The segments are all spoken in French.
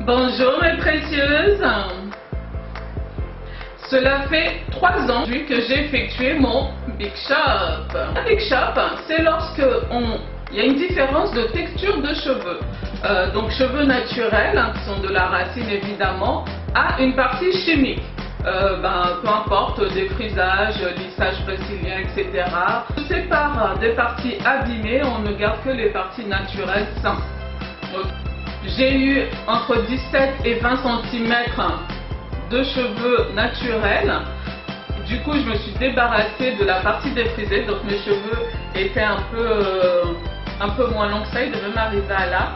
Bonjour mes précieuses. Cela fait 3 ans que j'ai effectué mon Big Shop. Un Big Shop, c'est lorsque il y a une différence de texture de cheveux. Donc cheveux naturels, qui sont de la racine évidemment, à une partie chimique. Peu importe, défrisage, lissage brésilien, etc. On sépare des parties abîmées, on ne garde que les parties naturelles saines. J'ai eu entre 17 et 20 cm de cheveux naturels. Du coup, je me suis débarrassée de la partie défrisée, donc mes cheveux étaient un peu moins longs que ça, ils devaient m'arriver à là.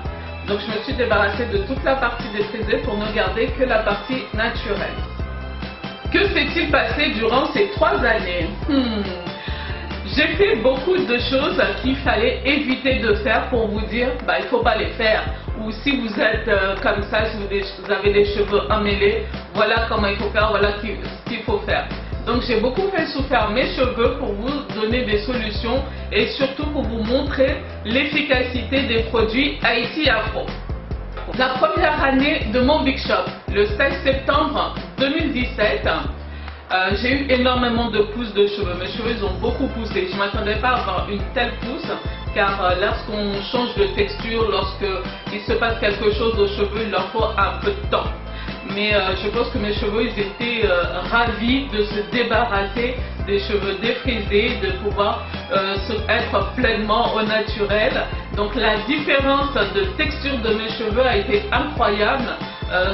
Donc je me suis débarrassée de toute la partie défrisée pour ne garder que la partie naturelle. Que s'est-il passé durant ces 3 années? J'ai fait beaucoup de choses qu'il fallait éviter de faire pour vous dire il ne faut pas les faire. Ou si vous êtes comme ça, si vous avez des cheveux emmêlés, voilà comment il faut faire, voilà ce qu'il faut faire. Donc j'ai beaucoup fait souffrir mes cheveux pour vous donner des solutions et surtout pour vous montrer l'efficacité des produits Haïti Afro. La première année de mon Big Shop, le 16 septembre 2017, j'ai eu énormément de pousses de cheveux. Mes cheveux ils ont beaucoup poussé. Je ne m'attendais pas à avoir une telle pousse car lorsqu'on change de texture, lorsqu'il se passe quelque chose aux cheveux, il leur faut un peu de temps. Mais je pense que mes cheveux ils étaient ravis de se débarrasser des cheveux défrisés, de pouvoir être pleinement au naturel. Donc la différence de texture de mes cheveux a été incroyable.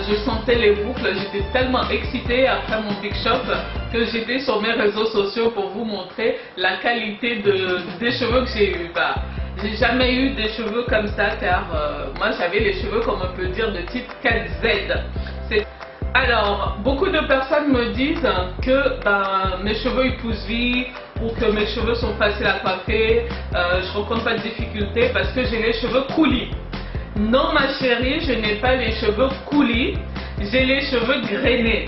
Je sentais les boucles, j'étais tellement excitée après mon Big Shop que j'étais sur mes réseaux sociaux pour vous montrer la qualité des cheveux que j'ai eu. J'ai jamais eu des cheveux comme ça car moi j'avais les cheveux, comme on peut dire, de type 4Z. Alors, beaucoup de personnes me disent que mes cheveux ils poussent vite ou que mes cheveux sont faciles à coiffer. Je rencontre pas de difficultés parce que j'ai les cheveux coulis. Non ma chérie, je n'ai pas les cheveux coulis, j'ai les cheveux grainés.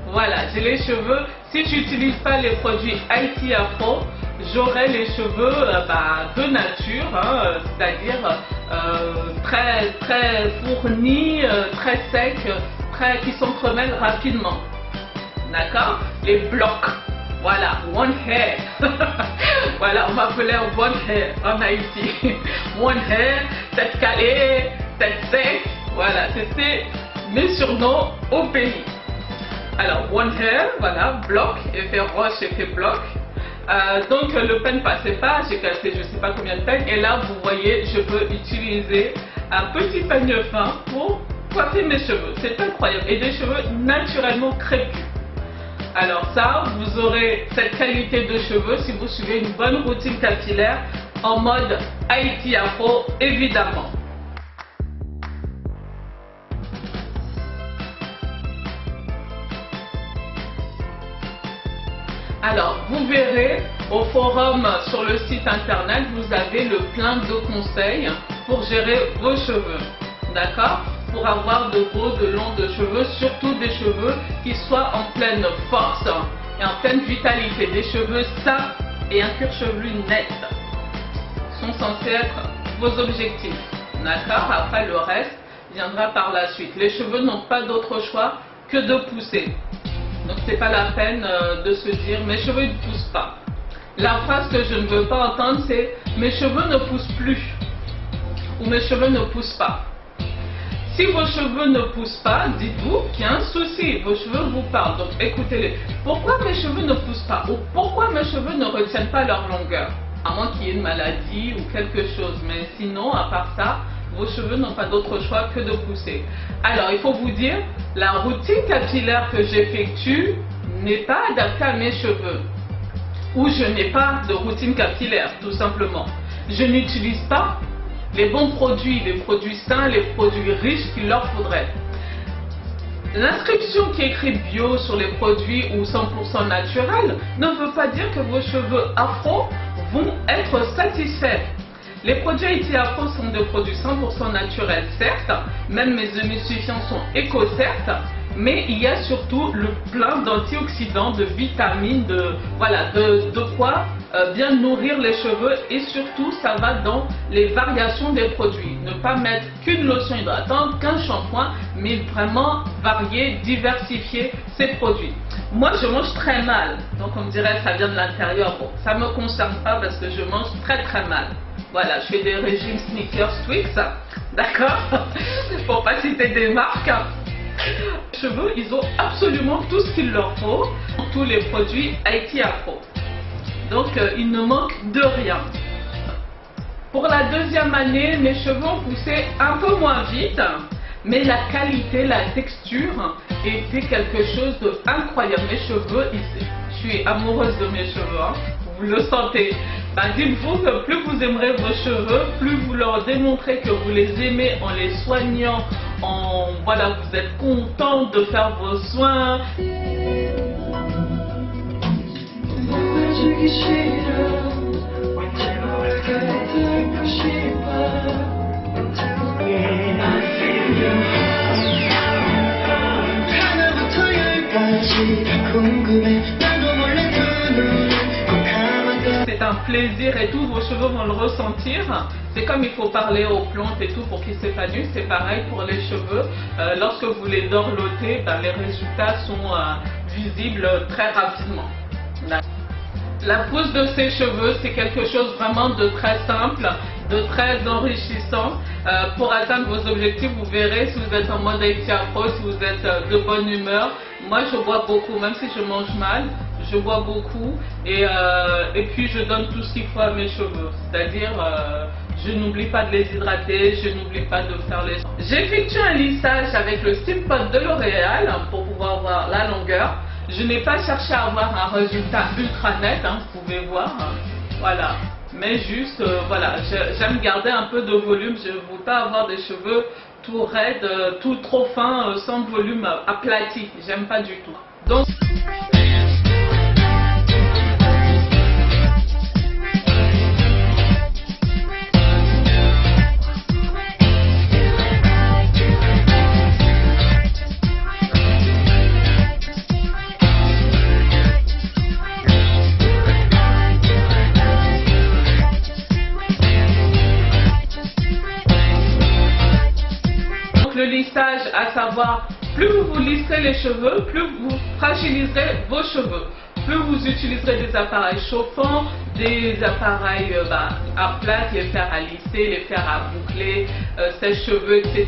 Voilà, j'ai les cheveux, si je n'utilise pas les produits Haïti Afro, j'aurai les cheveux de nature, c'est-à-dire très très fournis, très secs, qui s'entremêlent rapidement. D'accord? Les blocs. Voilà, one hair. Voilà, on m'appelait one hair en Haïti. One hair, tête calée, tête sec. Voilà, c'était mes surnoms au pays. Alors, one hair, voilà, bloc, effet roche, effet bloc. Donc le pen ne passait pas, j'ai cassé je ne sais pas combien de peines. Et là, vous voyez, je peux utiliser un petit peigne fin pour coiffer mes cheveux. C'est incroyable. Et des cheveux naturellement crépus. Alors ça, vous aurez cette qualité de cheveux si vous suivez une bonne routine capillaire en mode Haïti Afro, évidemment. Alors, vous verrez au forum sur le site internet, vous avez le plein de conseils pour gérer vos cheveux. D'accord? Pour avoir de beaux, de longs de cheveux, surtout des cheveux qui soient en pleine force et en pleine vitalité. Des cheveux sains et un cuir chevelu net sont censés être vos objectifs. D'accord? Après, le reste viendra par la suite. Les cheveux n'ont pas d'autre choix que de pousser. Donc c'est pas la peine de se dire mes cheveux ne poussent pas. La phrase que je ne veux pas entendre c'est mes cheveux ne poussent plus ou mes cheveux ne poussent pas. Si vos cheveux ne poussent pas, dites-vous qu'il y a un souci, vos cheveux vous parlent, donc écoutez-les. Pourquoi mes cheveux ne poussent pas ou pourquoi mes cheveux ne retiennent pas leur longueur? À moins qu'il y ait une maladie ou quelque chose, mais sinon à part ça, vos cheveux n'ont pas d'autre choix que de pousser. Alors il faut vous dire, la routine capillaire que j'effectue n'est pas adaptée à mes cheveux. Ou je n'ai pas de routine capillaire, tout simplement. Je n'utilise pas les bons produits, les produits sains, les produits riches qu'il leur faudrait. L'inscription qui écrit bio sur les produits ou 100% naturel ne veut pas dire que vos cheveux afro vont être satisfaits. Les produits Haïti Afro sont des produits 100% naturels, certes, même mes émulsifiants sont éco, certes, mais il y a surtout le plein d'antioxydants, de vitamines, de quoi bien nourrir les cheveux et surtout ça va dans les variations des produits. Ne pas mettre qu'une lotion hydratante, qu'un shampoing, mais vraiment varier, diversifier ces produits. Moi je mange très mal, donc on me dirait ça vient de l'intérieur. Bon, ça me concerne pas parce que je mange très mal. Voilà, je fais des régimes Snickers Twix, d'accord, pour pas citer des marques. Les cheveux, ils ont absolument tout ce qu'il leur faut, tous les produits Haïti Afro. Donc il ne manque de rien. Pour la deuxième année, mes cheveux ont poussé un peu moins vite, mais la qualité, la texture était quelque chose d'incroyable. Mes cheveux, je suis amoureuse de mes cheveux, hein. Vous le sentez. Ben, dites-vous que plus vous aimerez vos cheveux, plus vous leur démontrez que vous les aimez en les soignant, voilà, vous êtes content de faire vos soins. C'est un plaisir et tous vos cheveux vont le ressentir. C'est comme il faut parler aux plantes et tout pour qu'ils s'épanouissent. C'est pareil pour les cheveux. Lorsque vous les dorlotez, ben, les résultats sont visibles très rapidement. La pousse de ces cheveux, c'est quelque chose vraiment de très simple, de très enrichissant. Pour atteindre vos objectifs, vous verrez si vous êtes en mode Haïti Afro, si vous êtes de bonne humeur. Moi, je bois beaucoup, même si je mange mal, je bois beaucoup et puis je donne tout ce qu'il faut à mes cheveux. C'est-à-dire, je n'oublie pas de les hydrater, je n'oublie pas de faire les... J'effectue un lissage avec le Steam Pot de L'Oréal pour pouvoir voir la longueur. Je n'ai pas cherché à avoir un résultat ultra net, hein, vous pouvez voir, voilà. Mais juste, voilà, j'aime garder un peu de volume, je ne veux pas avoir des cheveux tout raides, tout trop fins, sans volume, aplati, j'aime pas du tout. Donc, le lissage, à savoir, plus vous lisserez les cheveux, plus vous fragiliserez vos cheveux. Plus vous utiliserez des appareils chauffants, des appareils à plâtre, les fers à lisser, les fers à boucler, sèche-cheveux, etc.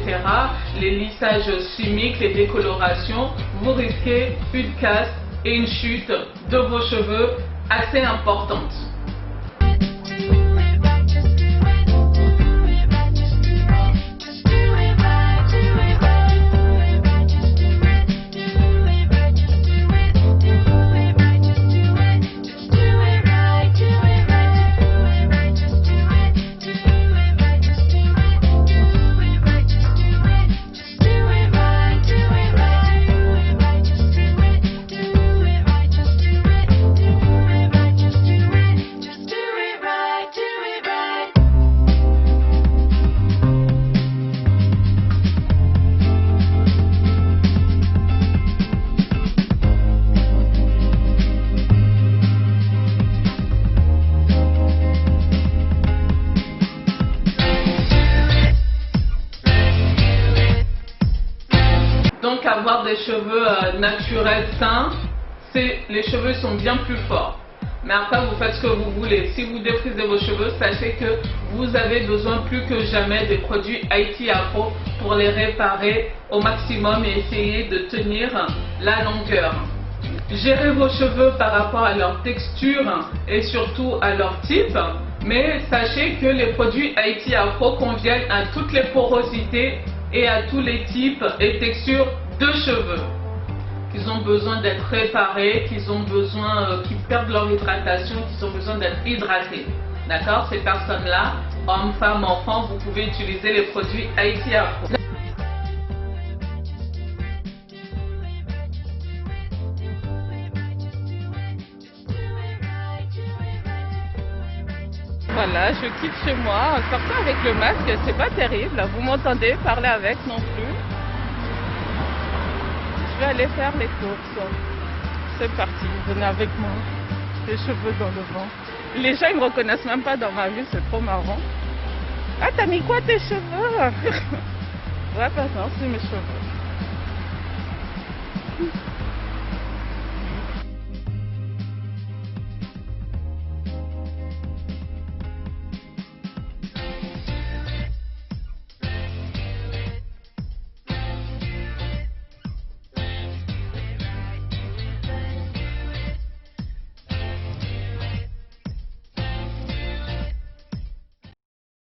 Les lissages chimiques, les décolorations, vous risquez une casse et une chute de vos cheveux assez importante. Donc avoir des cheveux naturels sains, les cheveux sont bien plus forts. Mais après vous faites ce que vous voulez. Si vous défrisez vos cheveux, sachez que vous avez besoin plus que jamais des produits Haïti Afro pour les réparer au maximum et essayer de tenir la longueur. Gérez vos cheveux par rapport à leur texture et surtout à leur type. Mais sachez que les produits Haïti Afro conviennent à toutes les porosités et à tous les types et textures de cheveux. Qu'ils ont besoin d'être réparés, qu'ils ont besoin, qu'ils perdent leur hydratation, qu'ils ont besoin d'être hydratés. D'accord? Ces personnes-là, hommes, femmes, enfants, vous pouvez utiliser les produits Haïti Afro. Voilà, je quitte chez moi. Sortir avec le masque, c'est pas terrible. Vous m'entendez parler avec non plus. Je vais aller faire les courses. C'est parti, venez avec moi. Les cheveux dans le vent. Les gens ils me reconnaissent même pas dans ma vie, c'est trop marrant. Ah, t'as mis quoi tes cheveux? Ouais, pas ça, c'est mes cheveux.